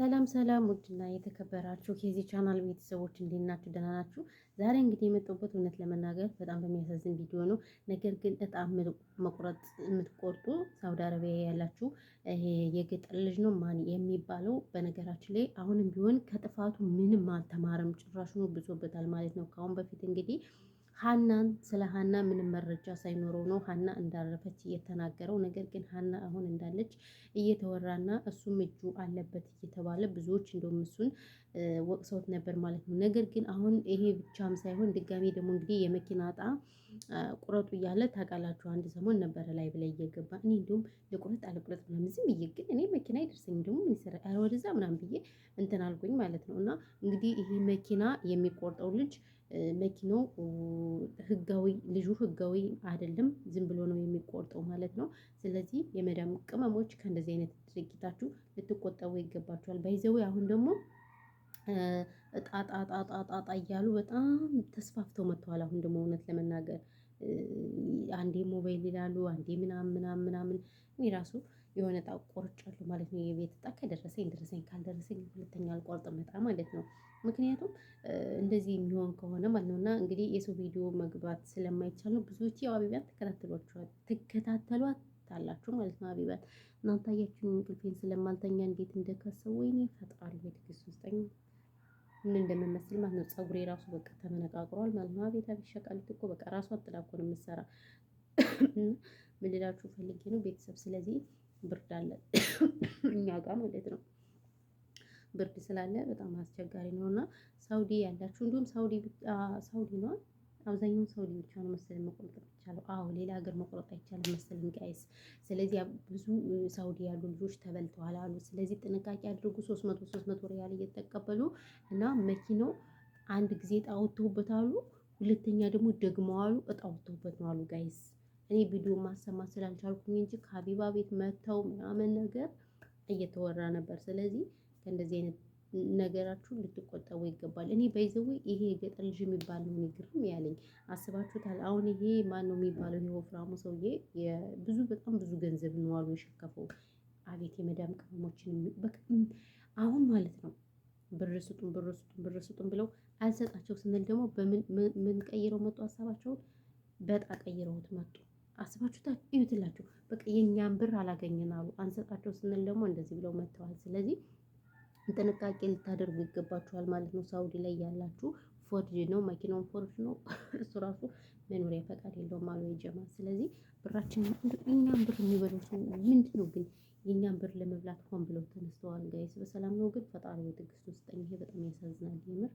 ሰላም ሰላም ውድና የተከበራችሁ የዚህ ቻናል ቤተሰቦች እንዴት ናችሁ? ደህና ናችሁ? ዛሬ እንግዲህ የመጣሁበት እውነት ለመናገር በጣም በሚያሳዝን ቪዲዮ ነው። ነገር ግን እጣ መቁረጥ የምትቆርጡ ሳውዲ አረቢያ ያላችሁ ይሄ የገጠር ልጅ ነው ማን የሚባለው በነገራችን ላይ አሁንም ቢሆን ከጥፋቱ ምንም አልተማረም፣ ጭራሹኑ ብሶበታል ማለት ነው። ከአሁን በፊት እንግዲህ ሀናን ስለ ሀና ምንም መረጃ ሳይኖረው ነው ሀና እንዳረፈች እየተናገረው። ነገር ግን ሀና አሁን እንዳለች እየተወራና እሱም እጁ አለበት እየተባለ ብዙዎች እንደውም እሱን ወቅሰውት ነበር ማለት ነው። ነገር ግን አሁን ይሄ ብቻም ሳይሆን ድጋሜ ደግሞ እንግዲህ የመኪና እጣ ቁረጡ እያለ ታውቃላችሁ፣ አንድ ሰሞን ነበረ ላይ ብላይ እየገባ እኔ እንዲሁም ለቁረጥ አለቁረጥ ምናምን ዝም ብዬ ግን እኔ መኪና አይደርሰኝም ደግሞ ምን ይሰራል ወደዛ ምናምን ብዬ እንትን አልኩኝ ማለት ነው። እና እንግዲህ ይሄ መኪና የሚቆርጠው ልጅ መኪናው ህጋዊ ልጁ ህጋዊ አይደለም፣ ዝም ብሎ ነው የሚቆርጠው ማለት ነው። ስለዚህ የመዳም ቅመሞች ከእንደዚህ አይነት ድርጊታችሁ ልትቆጠቡ ይገባችኋል። ባይዘው አሁን ደግሞ ጣጣጣጣጣ እያሉ በጣም ተስፋፍተው መጥተዋል። አሁን ደግሞ እውነት ለመናገር አንዴ ሞባይል ይላሉ፣ አንዴ ምናምን እኔ ራሱ የሆነ እጣ ቆርጫለሁ ማለት ነው። የቤት እጣ ከደረሰኝ ደረሰኝ፣ ካልደረሰኝ ሁለተኛ አልቆርጥም እጣ ማለት ነው። ምክንያቱም እንደዚህ የሚሆን ከሆነ ማለት ነው። እና እንግዲህ የሰው ቪዲዮ መግባት ስለማይቻል ነው ብዙዎች ያው ሀቢባት ትከታተሏት ታላችሁ ማለት ነው። ሀቢባት እናንተ አያችሁ እንቅልፌን ስለማልተኛ እንዴት እንደከሰው ወይኔ ፈጣሪ በትግስት ውስጠኝ ምን እንደምመስል ማለት ነው። ፀጉሬ ራሱ በቃ ተመነቃቅሯል ማለት ነው። አቤት አቤት ሸቃሊት እኮ በቃ ራሷ ጥላ እኮ ነው የምትሰራ። ምን ልላችሁ ፈልጌ ነው ቤተሰብ፣ ስለዚህ ብርድ አለ እኛ ጋር ማለት ነው። ብርድ ስላለ በጣም አስቸጋሪ ነው። እና ሳውዲ ያላችሁ እንዲሁም ሳውዲ ነው አብዛኛውን ሳውዲ ብቻ ነው መሰለኝ መቆረጥ የሚቻለው። አዎ ሌላ ሀገር መቆረጥ አይቻልም መሰለኝ ጋይስ። ስለዚህ ብዙ ሳውዲ ያሉ ልጆች ተበልተዋል አሉ። ስለዚህ ጥንቃቄ አድርጉ። 300 ሪያል እየተቀበሉ እና መኪናው አንድ ጊዜ እጣ ወጥተውበት አሉ፣ ሁለተኛ ደግሞ አሉ እጣ ወጥተውበት ነው አሉ ጋይስ። እኔ ቪዲዮ ማሰማት ስላልቻልኩኝ እንጂ ከሀቢባ ቤት መተው ምናምን ነገር እየተወራ ነበር። ስለዚህ ከእንደዚህ አይነት ነገራችሁ ልትቆጠቡ ይገባል። እኔ ባይዘው ይሄ የገጠር ልጅ የሚባል ነው ግርም ያለኝ። አስባችሁታል? አሁን ይሄ ማን ነው የሚባለው? ይሄ ወፍራሙ ሰውዬ በጣም ብዙ ገንዘብ ነው አሉ የሸከፈው። አቤት የመዳም ቅመሞችን አሁን ማለት ነው ብር ስጡን ብለው አልሰጣቸው ስንል ደግሞ ምን ቀይረው መጡ? ሀሳባቸውን በጣ ቀይረውት መጡ። አስባችሁታል? እዩትላችሁ። በቃ የኛን ብር አላገኘን አሉ። አንሰጣቸው ስንል ደግሞ እንደዚህ ብለው መጥተዋል። ስለዚህ ጥንቃቄ ልታደርጉ ይገባችኋል ማለት ነው። ሳውዲ ላይ ያላችሁ ፎርጅ ነው መኪናውን ፎርጅ ነው እሱ ራሱ መኖሪያ ፈቃድ የለውም አሉ የጀማ። ስለዚህ ብራችን እኛም ብር የሚበሉ ሰው ምንድን ነው ግን የእኛም ብር ለመብላት ሆን ብለው ተነስተዋል ጋይስ። በሰላም ነው ግን ፈጣሪ ትዕግስት ውስጠኝ። ይሄ በጣም ያሳዝናል የምር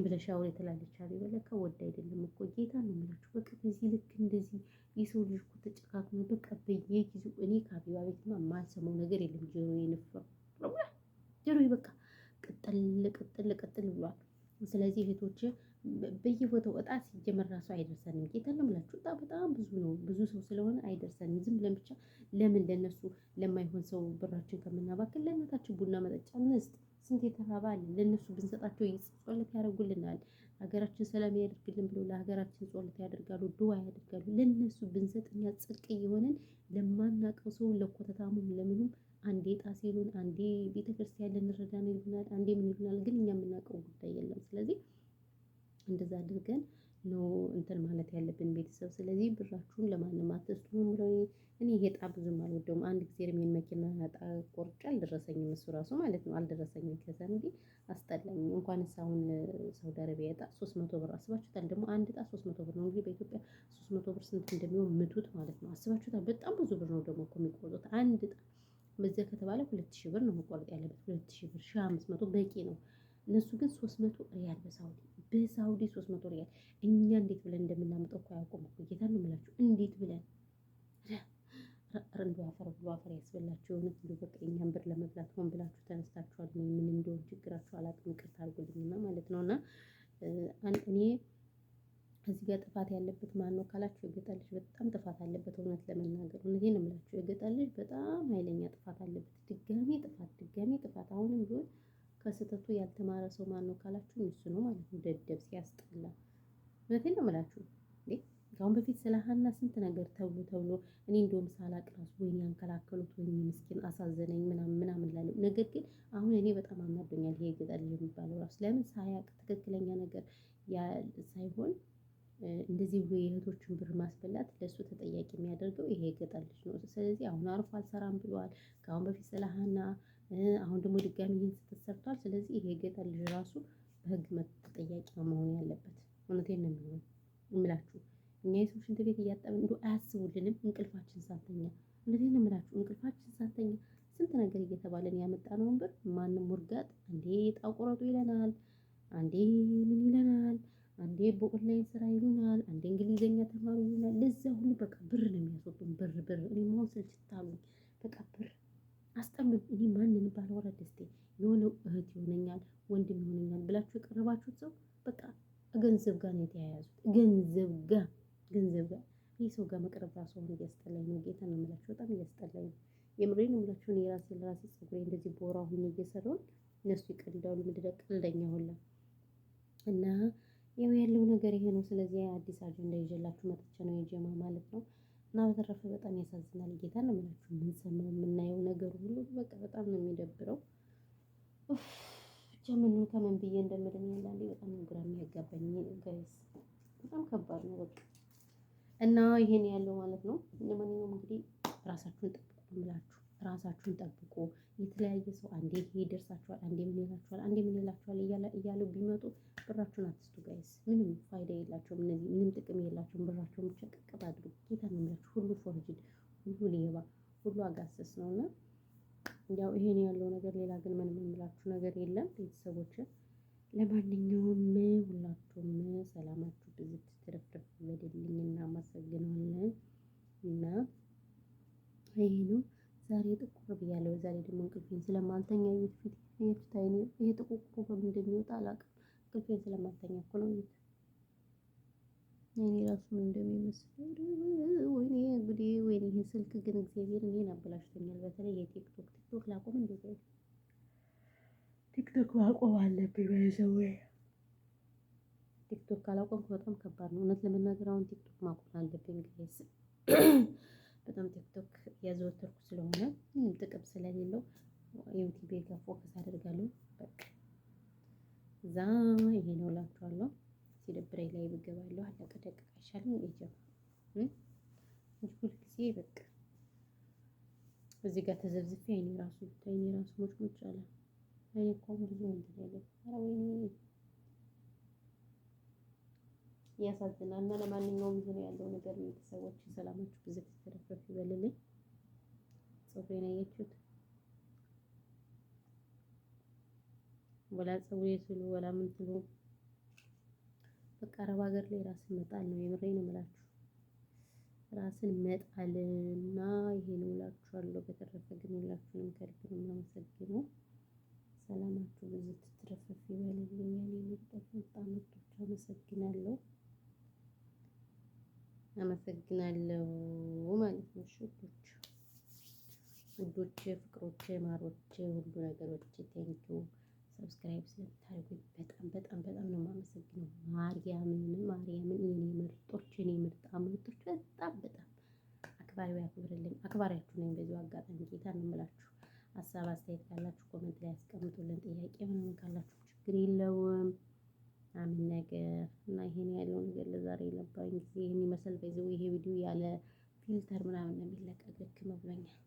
ብለሽ አውሪ ትላለች ሀቢባ። ለካ ወድ አይደለም እኮ ጌታ ነው የምላችሁ። በቃ በዚህ ልክ እንደዚህ የሰው ልጅ እኮ ተጨካክኖ በቃ በየጊዜው እኔ ከሀቢባ ቤትማ የማልሰማው ነገር የለም። ጆሮዬ ነፍሯል። ጆሮዬ በቃ ቅጥል ብሏል። ስለዚህ እህቶች በየቦታው እጣ ሲጀመር ራሱ አይደርሰንም። ጌታ ነው የምላችሁ። እጣ በጣም ብዙ ነው፣ ብዙ ሰው ስለሆነ አይደርሰንም። ዝም ብለን ብቻ ለምን ለነሱ ለማይሆን ሰው ብራችን ከምናባክን ለእናታችን ቡና መጠጫ እንስጥ። ስንት የተራበ አለ። ለእነሱ ብንሰጣቸው ጸሎት ያደርጉልናል። ሀገራችን ሰላም ያደርግልን ብለው ለሀገራችን ጸሎት ያደርጋሉ፣ ዱዓ ያደርጋሉ። ለእነሱ ብንሰጥ እኛ ጽድቅ እየሆንን ለማናውቀው ሰው ለኮተታሙም ለምንም አንዴ እጣ ሲሉን አንዴ ቤተክርስቲያን ልንረዳ ነው ይሉናል፣ አንዴ ምን ይሉናል። ግን እኛ የምናውቀው ጉዳይ የለም። ስለዚህ እንደዛ አድርገን ነው እንትን ማለት ያለብን ቤተሰብ። ስለዚህ ብራችሁን ለማንም አትስጡ ነው የምለው። እኔ ይሄ እጣ ብዙም አልወደውም። አንድ ጊዜ እርሜን መኪና እጣ ቆርጬ አልደረሰኝም፣ እሱ ራሱ ማለት ነው አልደረሰኝም። ከዛ እንግዲህ አስጠላኝ። እንኳንስ አሁን ሳውዲ አረቢያ እጣ 300 ብር አስባችሁታል? ደግሞ አንድ እጣ 300 ብር ነው። እንግዲህ በኢትዮጵያ 300 ብር ስንት እንደሚሆን ምቱት ማለት ነው። አስባችሁታል? በጣም ብዙ ብር ነው ደግሞ እኮ የሚቆርጡት አንድ እጣ። በዚያ ከተባለ 2000 ብር ነው መቆረጥ ያለበት። 2000 ብር 1500 በቂ ነው። እነሱ ግን 300 ሪያል በሳውዲ 300 ሪያል። እኛ እንዴት ብለን እንደምናመጣው እኮ አያውቁም እኮ። ጌታ ነው የምላችሁ። እንዴት ብለን እንደው አፈር ብሎ አፈር ያስበላችሁ። የሆነ እንደው በቃ እኛን ብር ለመብላት ሆን ብላችሁ ተነስታችኋል። ምን እንደሆነ ችግራችሁ አላውቅም። ይቅርታ አድርጉልኝና ማለት ነውና እኔ እዚህ ጋር ጥፋት ያለበት ማን ነው ካላችሁ፣ የገጠር ልጅ በጣም ጥፋት አለበት። እውነት ለመናገር እውነቴን ነው የምላችሁ። የገጠር ልጅ በጣም ኃይለኛ ጥፋት አለበት። ድጋሜ ጥፋት። አሁንም ቢሆን ከስህተቱ ያልተማረ ሰው ማን ነው ካላችሁ እሱ ነው ማለት ነው። ደደብ ሲያስጠላ። እውነቴን ነው የምላችሁ። ከአሁን በፊት ስለ ሀና ስንት ነገር ተብሎ እኔ እንደውም ሳላቅ ራሱ ወይኔ ያንከላከሉት ወይኔ ምስኪን አሳዘነኝ ምናምን ምናምን እላለሁ። ነገር ግን አሁን እኔ በጣም አናዶኛል ይሄ ገጠር ልጅ የሚባለው ራሱ ለምን ሳያቅ ትክክለኛ ነገር ሳይሆን እንደዚህ ብሎ የእህቶችን ብር ማስበላት ለእሱ ተጠያቂ የሚያደርገው ይሄ የገጠር ልጅ ነው። ስለዚህ አሁን አርፎ አልሰራም ብሏል። ከአሁን በፊት ስለ ሀና አሁን ደግሞ ድጋሚ ይህን ስህተት ሰርቷል። ስለዚህ ይሄ የገጠር ልጅ ራሱ በህግ ተጠያቂ ነው መሆን ያለበት። እውነቴን ነው የምላችሁ እኛ የሰው ሽንት ቤት እያጠብን እንደው አያስቡልንም እንቅልፋችን ሳንተኛ። እውነቴን ነው የምላችሁ እንቅልፋችን ሳንተኛ ስንት ነገር እየተባለን ያመጣነውን ብር ማንም ውርጋጥ አንዴ ዕጣ ቁረጡ ይለናል፣ አንዴ ምን ይለናል፣ አንዴ በኦንላይን ስራ ይሉናል፣ አንዴ እንግሊዘኛ ተማሩ ይሉናል። ለዛ ሁሉ በቃ ብር ነው የሚያስወጡን። ብር እኔ መሆን ስልችት አሉኝ። በቃ ብር አስጠሉኝ። እኔ ማንን ባላወራ ደስታዬ የሆነ እህት ይሆነኛል ወንድም ይሆነኛል ብላችሁ የቀረባችሁት ሰው በቃ ገንዘብ ጋር ነው የተያያዙት። ገንዘብ ጋር ይህ ሰው ጋር መቅረብ ራሱ አሁን እያስጠላኝ ነው። ጌታ ነው የምላችሁ በጣም እያስጠላኝ ነው። የምሬን ነው የምላችሁ። እኔ ለራሴ ፀጉሬ እንደዚህ ቦራ ሁኜ እየሰራሁኝ እነሱ ይቀልዳሉ። ምንድን ነው ቀልደኛ ሁላ እና ያው ያለው ነገር ይሄ ነው። ስለዚህ አዲስ አጀንዳ ይዤላችሁ መጥቼ ነው የጀማ ማለት ነው። እና በተረፈ በጣም ያሳዝናል። ጌታ ነው የምላችሁ የምንሰማው የምናየው ነገር ሁሉ በቃ በጣም ነው የሚደብረው። ብቻ ምኑን ከምን ብዬ እንደምድን አንዳንዴ በጣም ግራ የሚያጋባኝ ጋይስ በጣም ከባድ ነው በቃ እና ይሄን ያለው ማለት ነው። ለማንኛውም እንግዲህ ራሳችሁን ጠብቁ ብላችሁ ራሳችሁን ጠብቁ። የተለያየ ሰው አንዴ ይሄ ይደርሳችኋል፣ አንዴ ምን ይላችኋል፣ አንዴ ምን ይላችኋል እያሉ ቢመጡ ብራችሁን አትስጡ ጋይስ። ምንም ፋይዳ የላቸውም እነዚህ፣ ምንም ጥቅም የላቸውም። ብራቸውን ብቻ ቀቅጥ አድርጉ። ጌታ ነው የምላችሁ ሁሉ ፎርጅድ፣ ሁሉ ሌባ፣ ሁሉ አጋሰስ ነውና ያው ይሄን ያለው ነገር። ሌላ ግን ምንም የምላችሁ ነገር የለም ቤተሰቦች። ለማንኛውም ሁላችሁም ሰላማችሁ ብዙ ትርፍርፍ ይበልልኝ እና እናመሰግናለን። እና ይሄ ነው ዛሬ ጥቁር ብያለሁ። ዛሬ ደግሞ እንቅልፌን ስለማልተኛ ፊት ታይኔ ይሄ ጥቁር በምን እንደሚወጣ አላውቅም። እንቅልፌን ስለማልተኛ እኮ ነው። እኔ ራሱ ምን እንደሚመስል ወይኔ እንግዲህ ወይኔ ይሄ ስልክ ግን እግዚአብሔር እኔን አበላሽቶኛል። በተለይ የቲክቶክ ላቆም እንደዚህ ቲክቶክ ማቆም አለብኝ። በይዘው ቲክቶክ ካላቆምኩ በጣም ከባድ ነው። እውነት ለመናገር አሁን ቲክቶክ ማቆም አለብኝ ጋይስ። በጣም ቲክቶክ ያዘወተርኩ ስለሆነ ምንም ጥቅም ስለሌለው ዩቲዩብ ጋር ፎከስ አደርጋለሁ። በቃ እዛ ይሄ ነው እላችኋለሁ። ሲደብረኝ ላይ ብገባለሁ። አለቀ ደቂቃ አይሻልም? ይጀምር ሁል ጊዜ በቃ እዚህ ጋር ተዘብዝፌ አይኔ ራሱ ሞጭ አለ። አይኔ እኮ ብዙ እንትን ያለው ኧረ ወይኔ ያሳዝናል። እና ለማንኛውም ይሄ ነው ያለው ነገር። ቤተሰቦች ሰላማችሁ ብዙ ተረፍረፍ ይበልልኝ። ፀጉሬን አያችሁት? ወላ ፀጉሬ ስሉ ወላ ምን ስሉ በቃ አረብ ሀገር ላይ ራስን መጣል ነው። የምሬን ነው የምላችሁ ራስን መጣል እና ይሄ ነው እላችኋለሁ። በተረፈ ግን ሁላችሁንም ከልብ ነው የማመሰግነው። ሰላማችሁ ብዙ ትረፍረፍ ይበልልኝ። እኔ በጣም አመሰግናለሁ ማለት ነው። ውዶቼ፣ ፍቅሮቼ፣ ማሮቼ፣ ሁሉ ነገሮቼ ቴንኪው። ሰብስክራይብ ስለምታደርጉኝ በጣም ነው የማመሰግነው። ማርያምን የኔ ምርጦች፣ የኔ ምርጦች በጣም አክባሪው ያክብርልኝ። አክባሪያችሁ ነኝ በዚሁ አጋጣሚ ጌታ ነው የምላችሁ። ሀሳብ አስተያየት ካላችሁ ኮሜንት ላይ ያስቀምጡልን። ጥያቄ ምናምን ካላችሁ ችግር የለውም። አምን ነገር እና ይሄን ያለው ነገር ለዛሬ የነበረኝ ጊዜ ይሄን ይመስል። በዚሁ ይሄ ቪዲዮ ያለ ፊልተር ምናምን ነው የሚለቀቅ። ልክ ነው ብሎኛል።